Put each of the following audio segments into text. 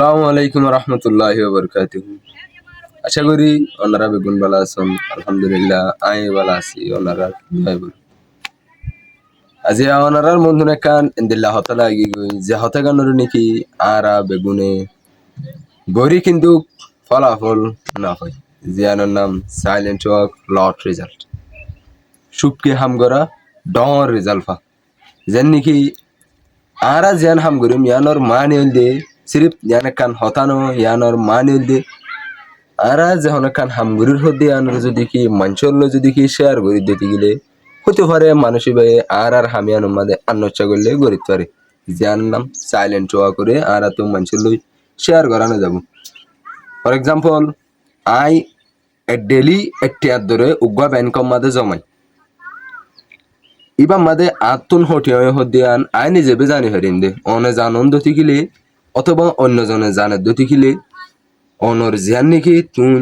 আসসালামু আলাইকুম রহমতুল্লাহি ওয়া বারাকাতুহু। আশা করি ওনারা বেগুন ভালো আছেন। আলহামদুলিল্লাহ আমি ভালো আছি। ওনারা আজি ওনারার বন্ধুনে কান ইন্দিল্লাহ তাআলা আগি গই যে হতে গানোর নাকি আরা বেগুনে গরি কিন্তু ফলাফল না হয়। জিয়ানোর নাম সাইলেন্ট ওয়াক লট রেজাল্ট সুপকে হামগরা ডর রেজাল্ট ফা যেন নাকি আরা জিয়ান হামগরিম ইয়ানোর মানে হইলে সিরিফ ইয়ানে কান হতানো ইয়ানোর মানে হইলে আরা যখন কান হামগুরির হদ্দে আনার যদি কি মঞ্চল যদি কি শেয়ার করি দিতে গেলে হতে পারে মানুষই ভাই আর হামিয়ান মাদে আন্নচ্ছা করলে গরিত পারে যার নাম সাইলেন্ট ওয়া করে আর তো মঞ্চল শেয়ার করানো যাব। ফর এক্সাম্পল আই ডেলি একটি ধরে উগা ব্যাংকম মাদে জমাই ইবা মাদে আতুন হটি হদ্দে আন আই নিজে জানি হারিম দে অনে জানন দতি গেলে অথবা অন্যজনে জানে দতি গেলে অনর জিয়ান নাকি তুই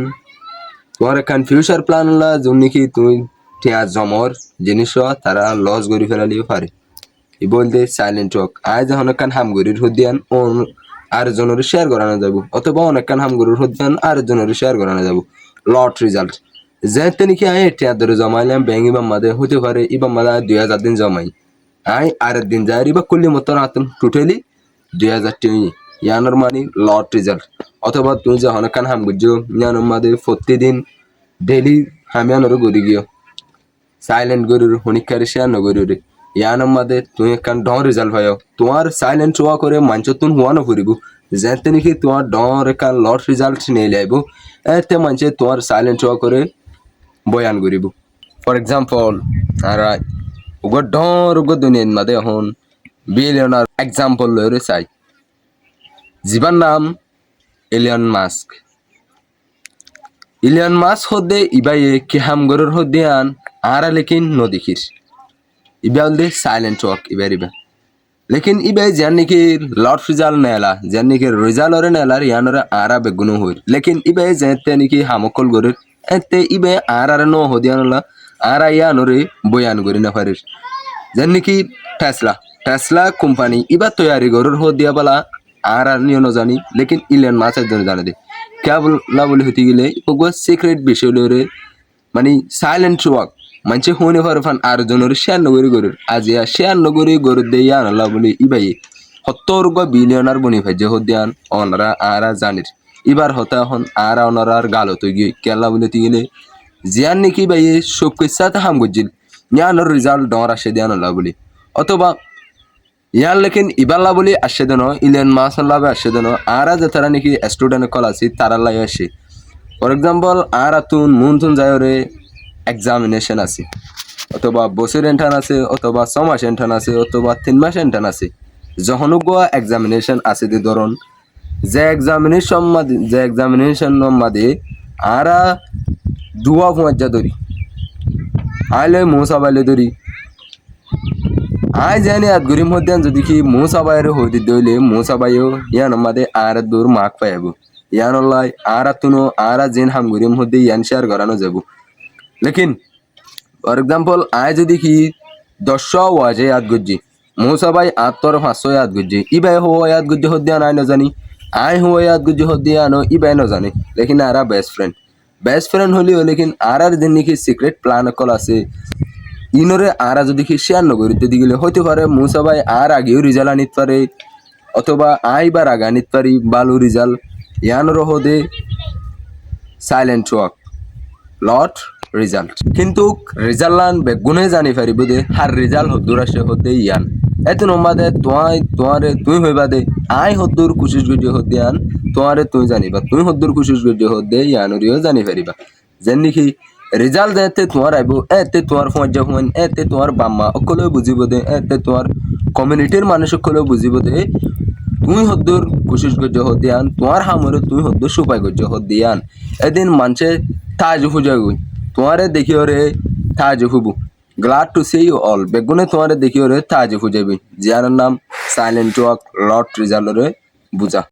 তোমার এখন ফিউচার প্ল্যান হলা যোন নাকি তুই টিয়া জমর জিনিস তারা লস করি ফেলালিও পারে ই বলতে সাইলেন্ট ওয়াক আয় যখন এখন হামগরির হদিয়ান আর জনের শেয়ার করানো যাব অথবা অনেকখান হামগরির হদিয়ান আর জনের শেয়ার করানো যাব লট রেজাল্ট যেতে নাকি আয় টিয়া ধরে জমাইলাম ব্যাংক ইবাম মাদে হতে পারে ইবাম মাদে 2000 দিন জমাই আয় আর দিন যায় ইবা করলি মতন আতন টোটালি 2000 টি ইয়ানোর মানি লট রেজাল্ট অথবা তুই যখন এখন হাম গুজো ইয়ানোর মাদে প্রতিদিন ডেলি হামিয়ানোর গড়ি গিয়ে সাইলেন্ট গরুর হনিকারে শেয়ার নগরুরে ইয়ানোর মাদে তুই এখন ডর রেজাল্ট হয় তোমার সাইলেন্ট ওয়া করে মাঞ্চ তুন হুয়ানো ফুরিব যেতে নাকি তোমার ডর এখন লট রেজাল্ট নিয়ে লাইব এতে মাঞ্চে তোমার সাইলেন্ট ওয়া করে বয়ান করিব। ফর এক্সাম্পল আর উগর ডর উগর দুনিয়ার মাদে এখন বিলিয়নার এক্সাম্পল লয়ে চাই জীবন নাম ইলিয়ন মাস্ক ইলিয়ন মাস্ক হদ্দে ইবাইয়ে কি হামগরের হদ্দে আন আরা লেকিন নদিখির ইবা হলদে সাইলেন্ট ওয়াক ইবা লেকিন ইবাই যান নাকি লট রেজাল্ট নেলা যান নাকি রেজাল্ট ওরে নেলার ইয়ানরে আরা বেগুনো হইর লেকিন ইবাই যেতে নাকি হামকল গরের এতে ইবাই আরা ন হদিয়ানলা আরা ইয়ানরে বয়ান করি না পারির যান নাকি টেসলা কোম্পানি ইবা তৈয়ারি গরের হদিয়া বলা আর নিও না জানি লেকিন ইলিয়ন মাস্কের জন্য জানে দে क्या बोला बोले होती गले वो सिक्रेट विषय ले মানে সাইলেন্ট ওয়াক মানছে হনে ফারফান আর জনের শেয়ার নগরী গরুর আজিয়া শেয়ার নগরী গরুর দেয়া আনলা বলে ইবাই 70 বিলিয়নার বনি ভাজ্য হদিয়ান অনরা আরা জানির এবার হতা এখন আর অনরার গালত গিয়ে কেলা বলে গেলে জিয়ান নাকি ভাই সব কিসাতে হাম গজিল ইয়ানোর রেজাল্ট ডর আসে দিয়ান আনলা বলে অথবা ইয়ার লেকিন ইবাল্লা বলি আসে দেন ইলিয়ন মাসাল্লাহ আসে দেন আর যে তারা নাকি স্টুডেন্ট কল আছে তারা লাই আসে ফর এক্সাম্পল আর তুন মুনতুন যায়রে এক্সামিনেশন আছে অথবা বছর এন্টান আছে অথবা 6 মাস এন্টান আছে অথবা 3 মাস এন্টান আছে যখন গোয়া এক্সামিনেশন আছে দি ধরুন যে এক্সামিনেশন মাদে আরা দুয়া ফুঁজা ধরি আইলে মোসাবাইলে ধরি আয় জানি আদ গরিম হদ্যান যদি কি মোসাবাইয়ের হইতে দইলে মোসাবাইও ইয়ান মাদে আর দূর মাক পাইব ইয়ান লাই আর তুনো আর জেন হাম গরিম হদ্দে ইয়ান শেয়ার করানো যাব লেকিন ফর এক্সাম্পল আয় যদি কি 10 ওয়াজে আদ গজ্জি মোসাবাই আত্তর 500 আদ গজ্জি ইবাই হো আদ গজ্জি হদ্যান আয় না জানি আয় হো আদ গজ্জি হদ্যান ইবাই না জানি লেকিন আরা বেস্ট ফ্রেন্ড হলিও লেকিন আর দিন নাকি সিক্রেট প্ল্যান কল আছে ইনরে আরা যদি কি শেয়ার নগরীতে দিগলে হইতে পারে মুসাবাই আর আগেও রেজাল্ট আনিতে পারে অথবা আইবার আগে আনিতে পারি ভালো রেজাল্ট ইয়ানোর হদে সাইলেন্ট ওয়াক লট রেজাল্ট কিন্তু রেজাল্ট বেগুনে জানি পারিব দে হার রেজাল্ট হদ্দুর আসে হদে ইয়ান এত নমাদে তোমারে তুই হইবা দে আই হদ্দুর কোশিশ গজ্জে হদে আন তোমারে তুই জানিবা তুই হদ্দুর কোশিশ গজ্জে হদে ইয়ানরিও জানি পারিবা যেন নাকি রেজাল্ট এতে তোমার আইব এতে তোমার ফজা হুন এতে তোমার বাম্মা অকলেও বুঝিব দে এতে তোমার কমিউনিটির মানুষ অকলেও বুঝিব দে তুই হদ্দুর কোশিশ গজ্জে হদে আন তোমার হামরে তুই হদ্দুর সুপাই গজ্জে হদে আন এদিন মানুষে তাজ হুজা গই তোমারে দেখিও রে তাজ হুবু glad to see you all বেগুনে তোমারে দেখিও রে তাজ হুজাবি যার নাম সাইলেন্ট ওয়াক লট রেজাল্ট রে বুঝা।